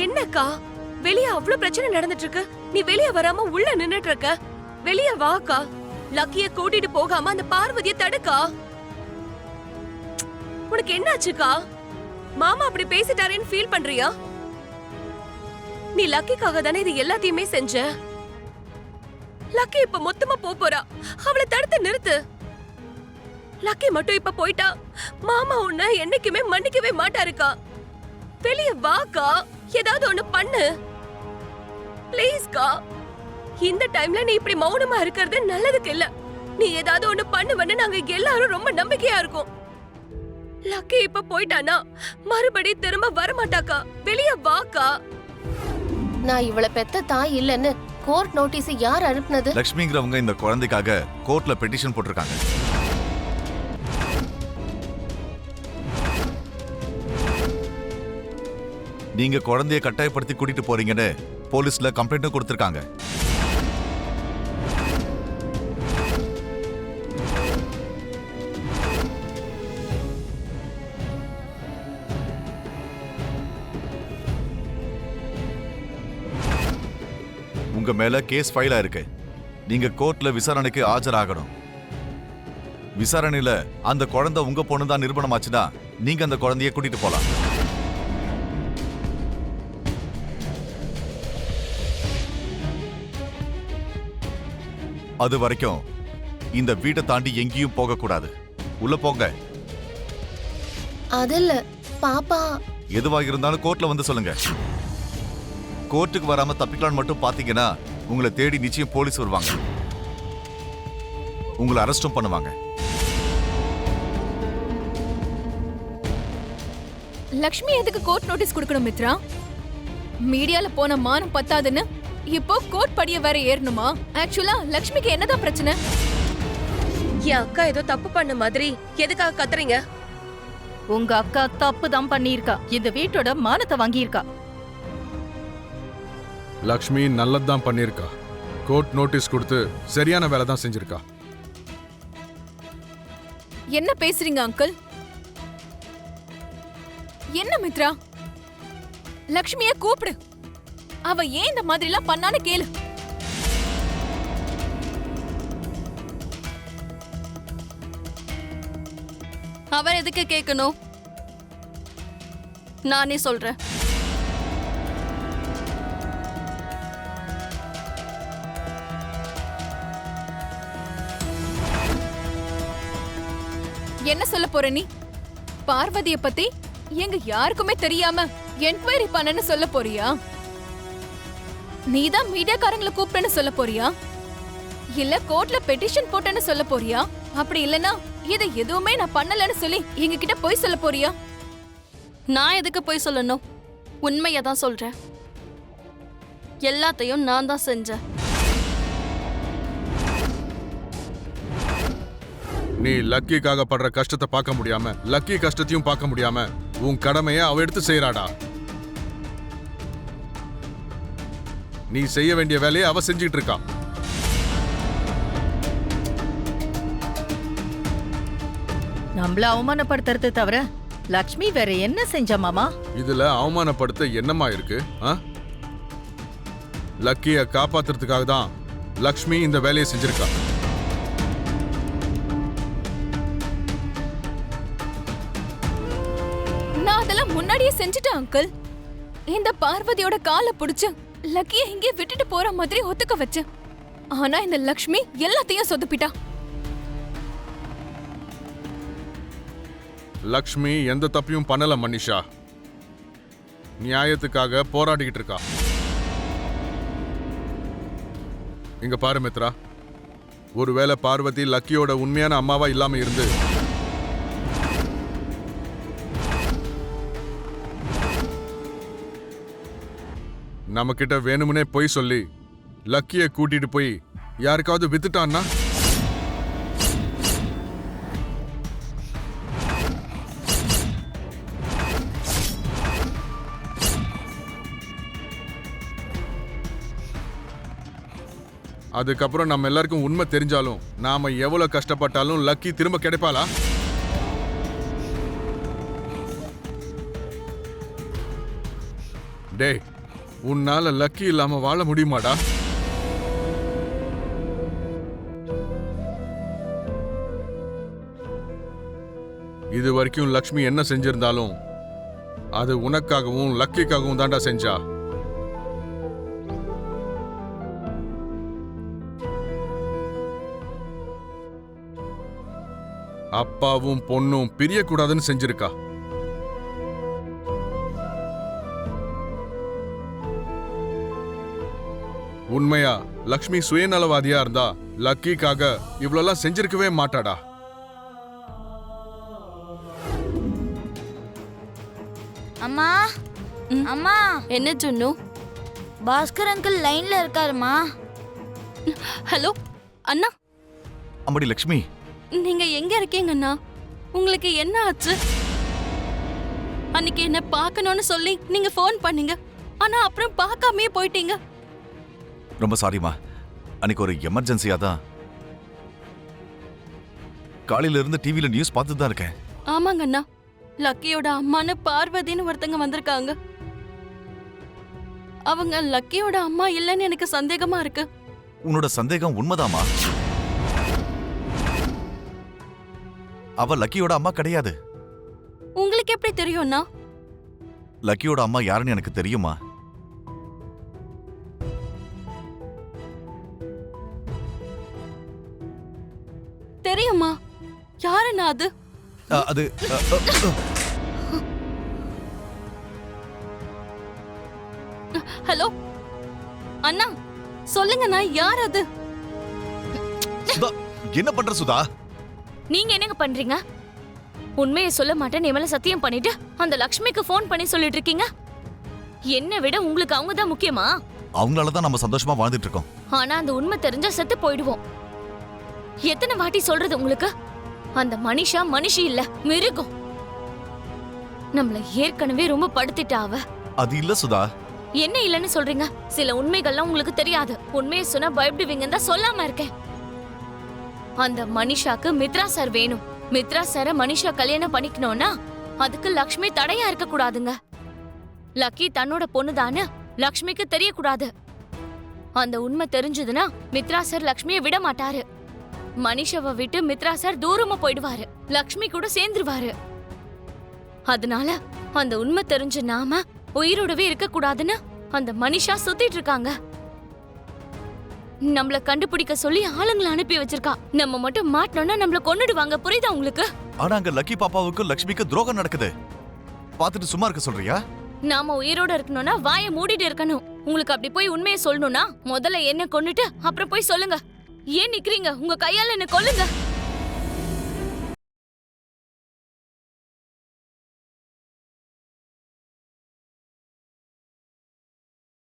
என்னக்கா வெளிய அவ்வளவு பிரச்சனை நடந்துட்டு இருக்கு, நீ வெளிய வராம உள்ள நின்னுட்டு இருக்க. வெளிய வாக்கா, லக்கிய கூட்டிட்டு போகாம அந்த பார்வதிய தடுக்கா. உனக்கு என்னாச்சுக்கா? மாமா அப்படி பேசிட்டாரேன்னு ஃபீல் பண்றியா? நீ லக்கிக்காக தானே இது எல்லாத்தையுமே செஞ்ச. லக்கி இப்ப மொத்தமா போறா, அவளை தடுத்து நிறுத்து. லக்கி மட்டும் இப்ப போயிட்டா மாமா உன்னை என்னைக்குமே மன்னிக்கவே மாட்டாருக்கா. வெளிய வாக்கா, ஏதாவது ஒண்ணு பண்ணு ப்ளீஸ்கா. இந்த டைம்ல நீ இப்படி மௌனமா இருக்கிறது நல்லதுக்கு இல்ல. நீ ஏதாவது ஒண்ணு பண்ணுவன்னு நாங்க எல்லாரும் ரொம்ப நம்பிக்கையா இருக்கோம். லக்கி இப்ப போயிட்டானா மறுபடி திரும்ப வரமாட்டாக்கா. வெளிய வாக்கா. நான் இவளை பெத்த தாய் இல்லன்னு கோர்ட் நோட்டீஸ் யார் அனுப்புனது? லட்சுமிங்கிறவங்க இந்த குழந்தைக்காக கோர்ட்ல பெட்டிஷன் போட்டிருக்காங்க. நீங்க குழந்தைய கட்டாயப்படுத்தி கூட்டிட்டு போறீங்கன்னு போலீஸ்ல கம்ப்ளைண்ட்டும் கொடுத்திருக்காங்க. உங்க மேல கேஸ் ஃபைல் ஆயிருக்கு. நீங்க கோர்ட்ல விசாரணைக்கு ஆஜராகணும். விசாரணையில அந்த குழந்தை உங்க பொண்ணுதான் நிரூபணமாச்சுன்னா நீங்க அந்த குழந்தைய கூட்டிட்டு போலாம். அது வரைக்கும் இந்த வீட்டை தாண்டி எங்கேயும் போக கூடாது. உள்ள போங்க. அதில்ல பாப்பா. எதுவாக இருந்தாலும் கோர்ட்ல வந்து சொல்லுங்க. கோர்ட்டுக்கு வராம தப்பிக்கலான்னு மட்டும் பாத்தீங்கன்னா உங்களை தேடி நிச்சயம் போலீஸ் வருவாங்க. உங்களை அரெஸ்டும் பண்ணுவாங்க. லக்ஷ்மி எதுக்கு கோர்ட் நோட்டீஸ் கொடுக்கணும் மித்ரா? மீடியால போன மானம் பத்தாதுன்னு இப்போ கோர்ட் படிய வேற ஏறணுமா? ஆக்சுவலா லக்ஷ்மிக்கு என்னதான் பிரச்சனை? என் அக்கா ஏதோ தப்பு பண்ண மாதிரி எதுக்காக கத்துறீங்க? உங்க அக்கா தப்பு தான் பண்ணியிருக்கா. இந்த வீட்டோட மானத்தை வாங்கியிருக்கா. லக்ஷ்மி நல்லதுதான் பண்ணிருக்கா. கோர்ட் நோட்டீஸ் கொடுத்து சரியான வேலை தான் செஞ்சிருக்கா. என்ன பேசுறீங்க அங்கிள்? என்ன மித்ரா? லக்ஷ்மிய கூப்பிடு. அவ ஏன் இந்த மாதிரி எல்லாம் பண்ணான்னு கேளு. அவர் எதுக்கு கேட்கணும்? நானே சொல்றேன். என்ன சொல்ல போற நீ? பார்வதிய பத்தி எங்க யாருக்குமே தெரியாம என்கொயரி பண்ணன்னு சொல்ல போறியா? நீதான் மீடியாக்காரங்களை கூப்பிட்டேன்னு சொல்ல போறியா? இல்ல கோர்ட்ல பெட்டிஷன் போட்டேன்னு சொல்ல போறியா? அப்படி இல்லனா இதை எதுவுமே நான் பண்ணலன்னு சொல்லி எங்க கிட்ட போய் சொல்ல போறியா? நான் எதுக்கு போய் சொல்லணும்? உண்மையை தான் சொல்றேன். எல்லாத்தையும் நான் தான் செஞ்சேன். நீ லக்கிக்காக படுற கஷ்டத்தை பார்க்க முடியாம லக்கி கஷ்டத்தையும் பார்க்க முடியாம உன் கடமையை அவ எடுத்து செய்யறாடா. நீ செய்ய வேண்டிய வேலையை அவ செஞ்சுட்டு இருக்கா. நம்மள அவமானப்படுத்துறது தவிர லக்ஷ்மி வேற என்ன செஞ்சா மாமா? இதுல அவமானப்படுத்த என்னமா இருக்கு? லக்கிய காப்பாத்துறதுக்காக தான் லக்ஷ்மி இந்த வேலையை செஞ்சிருக்கா. நான் அதெல்லாம் முன்னாடியே செஞ்சுட்டேன் அங்கிள். இந்த பார்வதியோட காலை புடிச்சு லக்கிய இங்கே விட்டுட்டு போற மாதிரி ஒத்துக்க வச்சேன். ஆனா இந்த லக்ஷ்மி எல்லாத்தையும் சொதப்பிட்டா. லக்ஷ்மி எந்த தப்பையும் பண்ணல மனிஷா. நியாயத்துக்காக போராடிக்கிட்டு இருக்கா. இங்க பாரு மித்ரா, ஒருவேளை பார்வதி லக்கியோட உண்மையான அம்மாவா இல்லாம இருந்து நம்ம கிட்ட வேணும்னே போய் சொல்லி லக்கிய கூட்டிட்டு போய் யாருக்காவது வித்துட்டான்னா அதுக்கப்புறம் நம்ம எல்லாருக்கும் உண்மை தெரிஞ்சாலும் நாம எவ்வளவு கஷ்டப்பட்டாலும் லக்கி திரும்ப கிடைப்பாளா? டேய், உன்னால லக்கி இல்லாம வாழ முடியுமாடா? இது வரைக்கும் லக்ஷ்மி என்ன செஞ்சிருந்தாலும் அது உனக்காகவும் லக்கிக்காகவும் தாண்டா செஞ்சா. அப்பாவும் பொண்ணும் பிரியக்கூடாதுன்னு செஞ்சிருக்கா. உண்மையா லக்ஷ்மி சுயநலவாதியா இருந்தா லக்கிக்காக இவ்வளவு செஞ்சிருக்கவே மாட்டாடா. அம்மா அம்மா, என்ன சொன்னு? பாஸ்கர் அங்கிள் லைன்ல இருக்காருமா. ஹலோ அண்ணா, அம்படி லக்ஷ்மி, நீங்க எங்க இருக்கீங்க அண்ணா? உங்களுக்கு என்ன ஆச்சு? அன்னைக்கு என்ன பார்க்கணும்னு சொல்லி நீங்க ஃபோன் பண்ணீங்க, ஆனா அப்புறம் பார்க்காமயே போயிட்டீங்க. ரொம்ப சாரிம்மா. அன்னைக்கு ஒரு எமர்ஜென்சியா தான். காலையில இருந்து டிவில நியூஸ் பார்த்துட்டு தான் இருக்கேன். ஆமாங்க அண்ணா, லக்கியோட அம்மான்னு பார்வதின்னு ஒருத்தங்க வந்திருக்காங்க. அவங்க லக்கியோட அம்மா இல்லைன்னு எனக்கு சந்தேகமா இருக்கு. உன்னோட சந்தேகம் உண்மைதாமா? அவ லக்கியோட அம்மா கிடையாது. உங்களுக்கு எப்படி தெரியும்னா? லக்கியோட அம்மா யாருன்னு எனக்கு தெரியுமா? தெரியுமா? யாருன்னா அது? அது ஹலோ அண்ணா, சொல்லுங்கண்ணா, யார் அது? சுதா, என்ன பண்ற சுதா? நீங்க என்னங்க பண்றீங்க? உண்மையை சொல்ல மாட்டேன் என் மேல சத்தியம் பண்ணிட்டு அந்த லக்ஷ்மிக்கு ஃபோன் பண்ணி சொல்லிட்டு இருக்கீங்க. என்னை விட உங்களுக்கு அவங்க தான் முக்கியமா? அவங்களால தான் நம்ம சந்தோஷமா வாழ்ந்துட்டு இருக்கோம். ஆனா அந்த உண்மை தெரிஞ்சா செத்து போயிடுவோம். எத்தனை வாட்டி சொல்றது உங்களுக்கு? அந்த மனிஷா மனுஷி இல்ல, மிருகம். நம்மள ஏற்கனவே ரொம்ப படுத்திட்டா அவ. அது இல்ல சுதா. என்ன இல்லன்னு சொல்றீங்க? சில உண்மைகள்லாம் உங்களுக்கு தெரியாது. உண்மையை சொன்னா பயப்படுவீங்கன்னு தான் சொல்லாம இருக்கேன். அந்த மனிஷாக்கு மித்ரா சார் வேணும். மித்ரா சார மனிஷா கல்யாணம் பண்ணிக்கணும்னா அதுக்கு லக்ஷ்மி தடையா இருக்க கூடாதுங்க. லக்கி தன்னோட பொண்ணுதானு லக்ஷ்மிக்கு தெரியக்கூடாது. அந்த உண்மை தெரிஞ்சதுன்னா மித்ரா சார் லக்ஷ்மியை விட மாட்டாரு. மனிஷாவை விட்டு மித்ரா சார் தூரமா போயிடுவாரு, லக்ஷ்மி கூட சேர்ந்துருவாரு. அதனால அந்த உண்மை தெரிஞ்ச நாம உயிரோடவே இருக்க கூடாதுன்னு அந்த மனிஷா சுத்திட்டு இருக்காங்க. நம்மள கண்டுபிடிக்க சொல்லி ஆளுங்களை அனுப்பி வச்சிருக்கா. நம்ம மட்டும் மாட்டணும்னா நம்மள கொன்னுடுவாங்க. புரியுதா உங்களுக்கு? ஆனா அங்க லக்கி பாப்பாவுக்கு லக்ஷ்மிக்கு துரோகம் நடக்குது. பாத்துட்டு சும்மா இருக்க சொல்றியா? நாம உயிரோட இருக்கணும்னா வாயை மூடிட்டு இருக்கணும். உங்களுக்கு அப்படி போய் உண்மையை சொல்லணும்னா முதல்ல என்ன கொன்னுட்டு அப்புறம் போய் சொல்லுங்க. ஏன் நிக்கிறீங்க? உங்க கையால என்ன கொல்லுங்க.